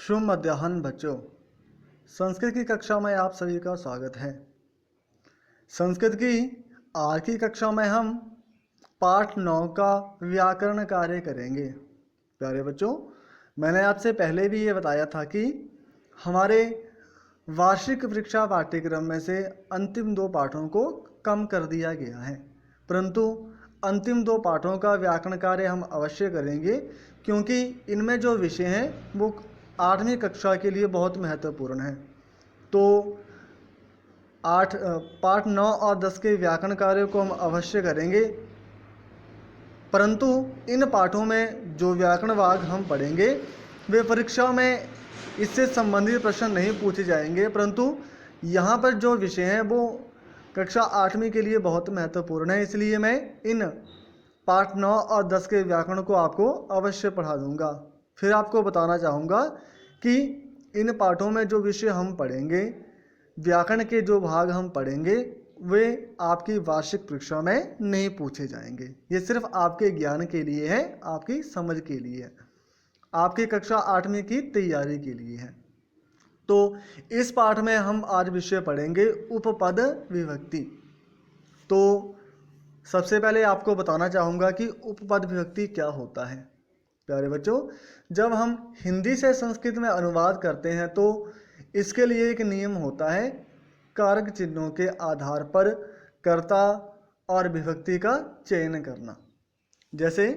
शुभ मध्याह्न बच्चों। संस्कृत की कक्षा में आप सभी का स्वागत है। संस्कृत की आज की कक्षा में हम पाठ 9 का व्याकरण कार्य करेंगे। प्यारे बच्चों, मैंने आपसे पहले भी ये बताया था कि हमारे वार्षिक परीक्षा पाठ्यक्रम में से अंतिम 2 पाठों को कम कर दिया गया है, परंतु अंतिम 2 पाठों का व्याकरण कार्य हम अवश्य करेंगे, क्योंकि इनमें जो विषय हैं वो 8वीं कक्षा के लिए बहुत महत्वपूर्ण है। तो पाठ 9 और 10 के व्याकरण कार्य को हम अवश्य करेंगे, परंतु इन पाठों में जो व्याकरण भाग हम पढ़ेंगे वे परीक्षा में इससे संबंधित प्रश्न नहीं पूछे जाएंगे, परंतु यहाँ पर जो विषय हैं वो कक्षा 8वीं के लिए बहुत महत्वपूर्ण है। इसलिए मैं इन पाठ 9 और 10 के व्याकरण को आपको अवश्य पढ़ा दूंगा। फिर आपको बताना चाहूँगा कि इन पाठों में जो विषय हम पढ़ेंगे, व्याकरण के जो भाग हम पढ़ेंगे, वे आपकी वार्षिक परीक्षा में नहीं पूछे जाएंगे। ये सिर्फ आपके ज्ञान के लिए है, आपकी समझ के लिए है, आपकी कक्षा 8वीं की तैयारी के लिए है। तो इस पाठ में हम आज विषय पढ़ेंगे उपपद विभक्ति। तो सबसे पहले आपको बताना चाहूँगा कि उपपद विभक्ति क्या होता है। प्यारे बच्चों, जब हम हिंदी से संस्कृत में अनुवाद करते हैं तो इसके लिए एक नियम होता है, कारक चिन्हों के आधार पर कर्ता और विभक्ति का चयन करना। जैसे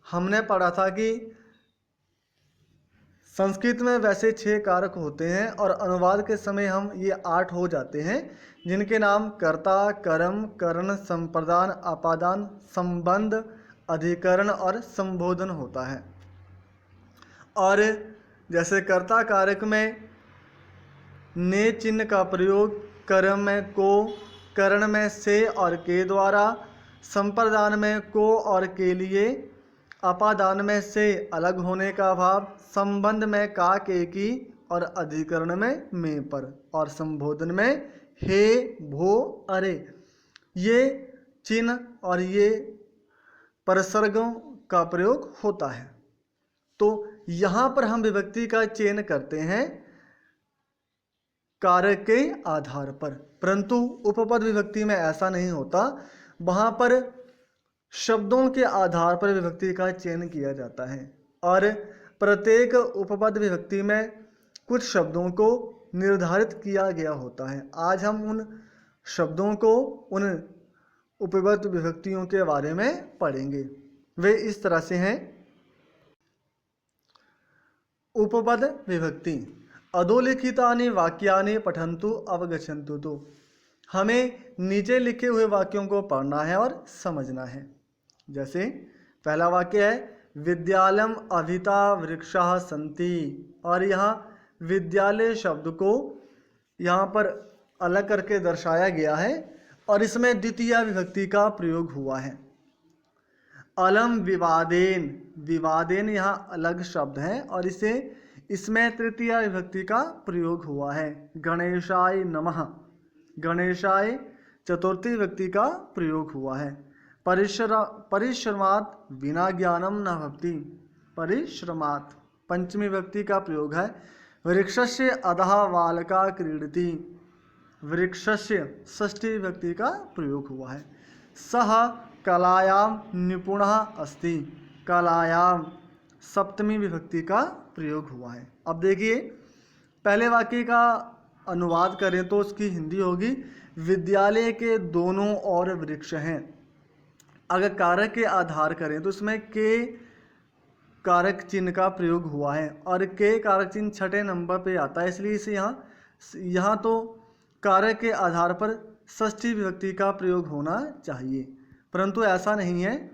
हमने पढ़ा था कि संस्कृत में वैसे 6 कारक होते हैं और अनुवाद के समय हम ये 8 हो जाते हैं, जिनके नाम कर्ता, कर्म, करण, संप्रदान, अपादान, संबंध, अधिकरण और संबोधन होता है। और जैसे कर्ता कारक में ने चिन्ह का प्रयोग कर्म में को, करण में से और के द्वारा, संप्रदान में को और के लिए, अपादान में से अलग होने का भाव, संबंध में का के की और अधिकरण में पर, और संबोधन में हे भो अरे, ये चिन्ह और ये परसर्गों का प्रयोग होता है। तो यहाँ पर हम विभक्ति का चयन करते हैं कारक के आधार पर, परंतु उपपद विभक्ति में ऐसा नहीं होता। वहाँ पर शब्दों के आधार पर विभक्ति का चयन किया जाता है और प्रत्येक उपपद विभक्ति में कुछ शब्दों को निर्धारित किया गया होता है। आज हम उन शब्दों को, उन उपपद विभक्तियों के बारे में पढ़ेंगे। वे इस तरह से हैं। उपपद विभक्ति अधोलिखितानि वाक्यानि पठन्तु अवगच्छन्तु। तो हमें नीचे लिखे हुए वाक्यों को पढ़ना है और समझना है। जैसे पहला वाक्य है विद्यालयम अभिता वृक्षाः सन्ति, और यहाँ विद्यालय शब्द को यहाँ पर अलग करके दर्शाया गया है और इसमें द्वितीय विभक्ति का प्रयोग हुआ है। अलम विवादेन, विवादेन यहाँ अलग शब्द है और इसमें तृतीय विभक्ति का प्रयोग हुआ है। गणेशाय नमः, गणेशाय चतुर्थी विभक्ति का प्रयोग हुआ है। परिश्रमात् विना ज्ञानम न भवति, परिश्रमात् पंचमी विभक्ति का प्रयोग है। वृक्षस्य अधः बालका क्रीडति, वृक्षस्य षष्ठी विभक्ति का प्रयोग हुआ है। सः कलायाम निपुणः अस्ति, कलायाम सप्तमी विभक्ति का प्रयोग हुआ है। अब देखिए, पहले वाक्य का अनुवाद करें तो उसकी हिंदी होगी विद्यालय के दोनों ओर वृक्ष हैं। अगर कारक के आधार करें तो इसमें के कारक चिन्ह का प्रयोग हुआ है और के कारक चिन्ह 6ठे नंबर पे आता है, इसलिए इसे यहाँ तो कारक के आधार पर षष्ठी विभक्ति का प्रयोग होना चाहिए, परंतु ऐसा नहीं है।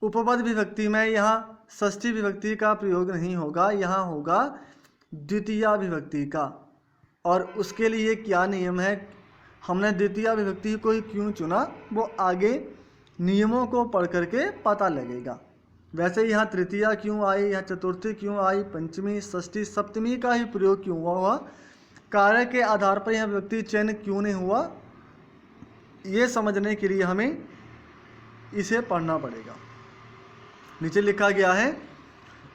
उपपद विभक्ति में यहाँ षष्ठी विभक्ति का प्रयोग नहीं होगा, यहाँ होगा द्वितीय विभक्ति का। और उसके लिए क्या नियम है, हमने द्वितीय विभक्ति को ही क्यों चुना, वो आगे नियमों को पढ़ करके पता लगेगा। वैसे यहाँ तृतीया क्यों आई, यहाँ चतुर्थी क्यों आई, पंचमी, षष्ठी, सप्तमी का ही प्रयोग क्यों हुआ, कारक के आधार पर यह विभक्ति चयन क्यों नहीं हुआ, ये समझने के लिए हमें इसे पढ़ना पड़ेगा। नीचे लिखा गया है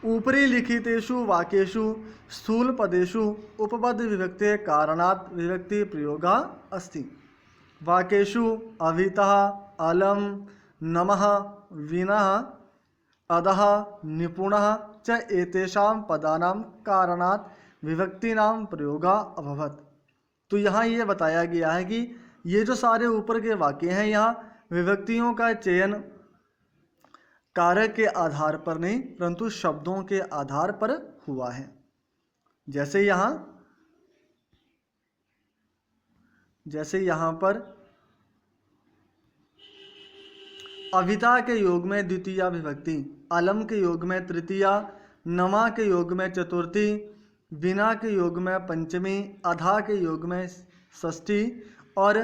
ऊपरी लिखितेषु वाक्येषु स्थूल पदेषु उपपद विभक्ते कारणात् विभक्ति प्रयोगः अस्ति। वाक्येषु अवितः, अलम, नमः, विनः, अधः, निपुणः च एतेषां पदानां कारणात् विभक्तीनां प्रयोगः अभवत्। तो यहाँ ये बताया गया है कि ये जो सारे ऊपर के वाक्य हैं, यहाँ विभक्तियों का चयन कारक के आधार पर नहीं परंतु शब्दों के आधार पर हुआ है। जैसे यहाँ पर अविता के योग में द्वितीया विभक्ति, अलम के योग में तृतीया, नमा के योग में चतुर्थी, बिना के योग में पंचमी, अधा के योग में षष्ठी और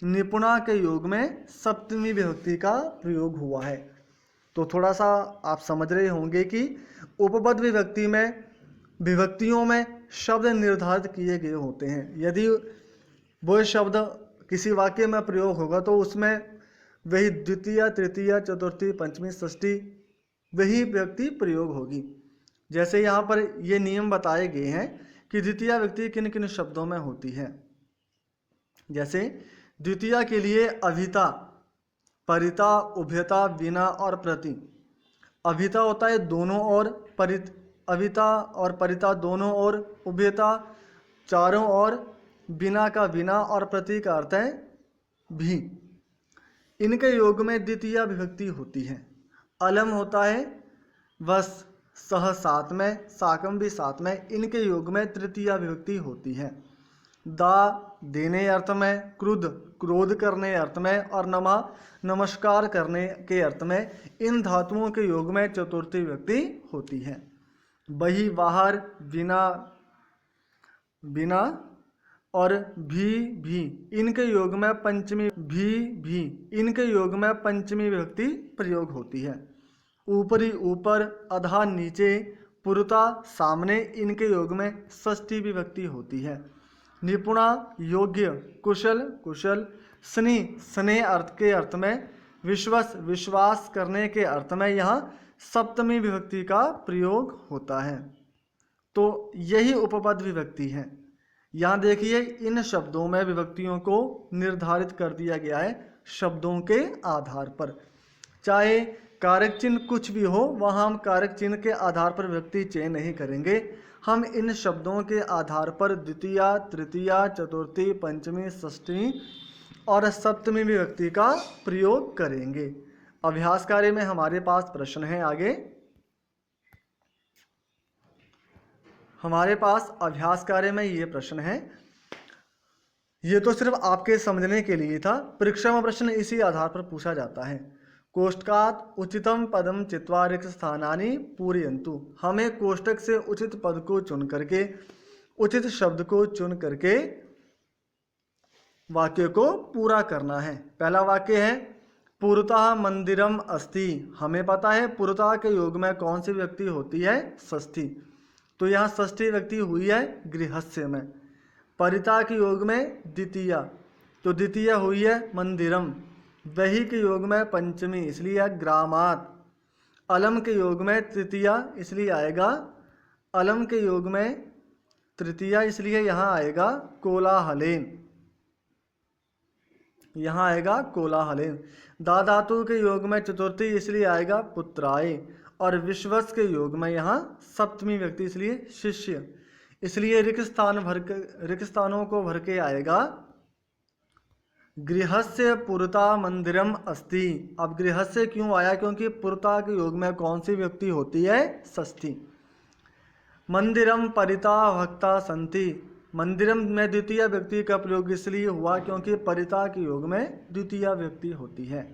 निपुणा के योग में सप्तमी विभक्ति का प्रयोग हुआ है। तो थोड़ा सा आप समझ रहे होंगे कि उपपद विभक्ति में विभक्तियों में शब्द निर्धारित किए गए होते हैं। यदि वो शब्द किसी वाक्य में प्रयोग होगा तो उसमें वही द्वितीय, तृतीय, चतुर्थी, पंचमी, षष्ठी वही विभक्ति प्रयोग होगी। जैसे यहाँ पर ये नियम बताए गए हैं कि द्वितीय विभक्ति किन किन शब्दों में होती है। जैसे द्वितीय के लिए अभिता, परिता, उभयता, बिना और प्रति। अभिता होता है दोनों ओर, अभिता और परिता दोनों ओर, उभयता चारों ओर, बिना का बिना और प्रति का अर्थ है भी। इनके योग में द्वितीय विभक्ति होती है। अलम होता है वस, सह साथ में, साकम भी साथ में, इनके योग में तृतीय विभक्ति होती है। दा देने अर्थ में, क्रुद्ध क्रोध करने अर्थ में और नमा नमस्कार करने के अर्थ में, इन धातुओं के योग में चतुर्थी विभक्ति होती है। बही बाहर, बिना बिना और भी इनके योग में पंचमी, भी इनके योग में पंचमी विभक्ति प्रयोग होती है। ऊपरी ऊपर, अधा नीचे, पुरता सामने, इनके योग में षष्ठी विभक्ति होती है। निपुणा योग्य, कुशल कुशल, स्नेह अर्थ के अर्थ में, विश्वास करने के अर्थ में यहाँ सप्तमी विभक्ति का प्रयोग होता है। तो यही उपपद विभक्ति है। यहाँ देखिए इन शब्दों में विभक्तियों को निर्धारित कर दिया गया है शब्दों के आधार पर। चाहे कारक चिन्ह कुछ भी हो, वहाँ हम कारक चिन्ह के आधार पर विभक्ति चयन नहीं करेंगे। हम इन शब्दों के आधार पर द्वितीया, तृतीया, चतुर्थी, पंचमी, षष्ठी और सप्तमी विभक्ति का प्रयोग करेंगे। अभ्यास कार्य में हमारे पास प्रश्न है आगे। हमारे पास अभ्यास कार्य में ये प्रश्न है। ये तो सिर्फ आपके समझने के लिए था। परीक्षा में प्रश्न इसी आधार पर पूछा जाता है। कोष्टकात् उचितम पदम चित्वा रिक्त स्थानानि पूरयन्तु। हमें कोष्टक से उचित पद को चुन करके, उचित शब्द को चुन करके वाक्य को पूरा करना है। पहला वाक्य है पुरतः मंदिरम अस्ति। हमें पता है पुरतः के योग में कौन सी विभक्ति होती है? षष्ठी। तो यहाँ षष्ठी विभक्ति हुई है गृहस्य में। परिता के योग में द्वितीया, तो द्वितीया हुई है मंदिरम। वही के योग में पंचमी, इसलिए ग्रामात्। अलम के योग में तृतीया, इसलिए आएगा अलम के योग में तृतीया, इसलिए यहाँ आएगा कोलाहलेन, यहाँ आएगा कोलाहलेन। दा धातु के योग में चतुर्थी, इसलिए आएगा पुत्राय। और विश्वस के योग में यहाँ सप्तमी व्यक्ति, इसलिए शिष्य। इसलिए रिक्त स्थानों को भर के आएगा गृहस्य पुरता मंदिरम अस्ति। अब गृहस्य क्यों आया? क्योंकि पुरता के योग में कौन सी व्यक्ति होती है? षष्ठी। मंदिरम परिता भक्ता संति। मंदिरम में द्वितीय व्यक्ति का प्रयोग इसलिए हुआ क्योंकि परिता के योग में द्वितीय व्यक्ति होती है।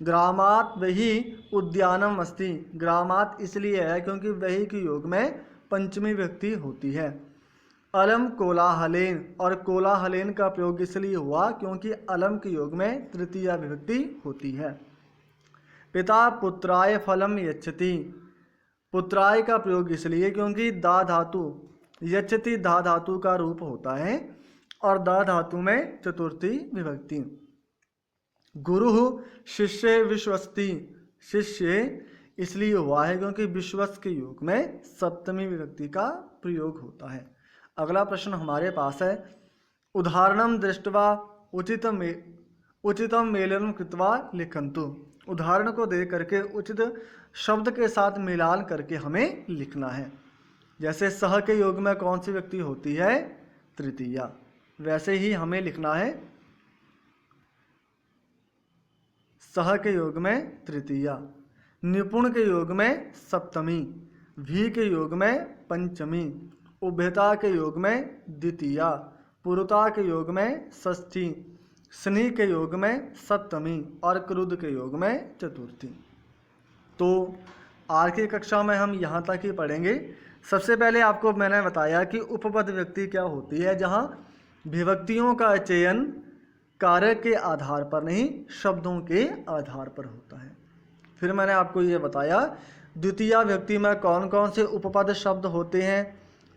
ग्रामात् वही उद्यानम अस्ति। ग्रामात् इसलिए है क्योंकि वही के योग में पंचमी व्यक्ति होती है। अलम कोलाहलेन, और कोलाहलेन का प्रयोग इसलिए हुआ क्योंकि अलम के योग में तृतीय विभक्ति होती है। पिता पुत्राय फलम यच्छति। पुत्राय का प्रयोग इसलिए क्योंकि दा धातु, यच्छति दा धातु का रूप होता है और दा धातु में चतुर्थी विभक्ति। गुरु शिष्य विश्वस्ति। शिष्य इसलिए हुआ है क्योंकि विश्वस के योग में सप्तमी विभक्ति का प्रयोग होता है। अगला प्रश्न हमारे पास है, उदाहरणम दृष्ट्वा उचितम मेलनम कृत्वा लिखन्तु। उदाहरण को दे करके उचित शब्द के साथ मिलान करके हमें लिखना है। जैसे सह के योग में कौन सी व्यक्ति होती है? तृतीया। वैसे ही हमें लिखना है सह के योग में तृतीया, निपुण के योग में सप्तमी, भी के योग में पंचमी, उभयता के योग में द्वितीया, पुरुता के योग में षष्ठी, स्नि के योग में सप्तमी और क्रुद्ध के योग में चतुर्थी। तो आज की कक्षा में हम यहाँ तक ही पढ़ेंगे। सबसे पहले आपको मैंने बताया कि उपपद विभक्ति क्या होती है, जहाँ विभक्तियों का चयन कारक के आधार पर नहीं, शब्दों के आधार पर होता है। फिर मैंने आपको ये बताया द्वितीया विभक्ति में कौन कौन से उपपद शब्द होते हैं,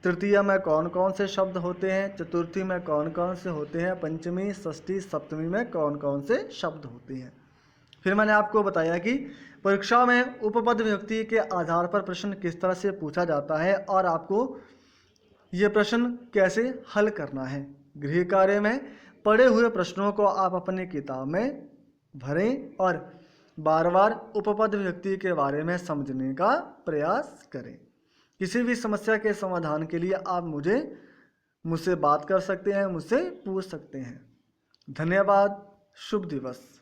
तृतीया में कौन कौन से शब्द होते हैं, चतुर्थी में कौन कौन से होते हैं, पंचमी, षष्ठी, सप्तमी में कौन कौन से शब्द होते हैं। फिर मैंने आपको बताया कि परीक्षा में उपपद विभक्ति के आधार पर प्रश्न किस तरह से पूछा जाता है और आपको ये प्रश्न कैसे हल करना है। गृह कार्य में पढ़े हुए प्रश्नों को आप अपनी किताब में भरें और बार बार उपपद विभक्ति के बारे में समझने का प्रयास करें। किसी भी समस्या के समाधान के लिए आप मुझसे बात कर सकते हैं, मुझसे पूछ सकते हैं। धन्यवाद। शुभ दिवस।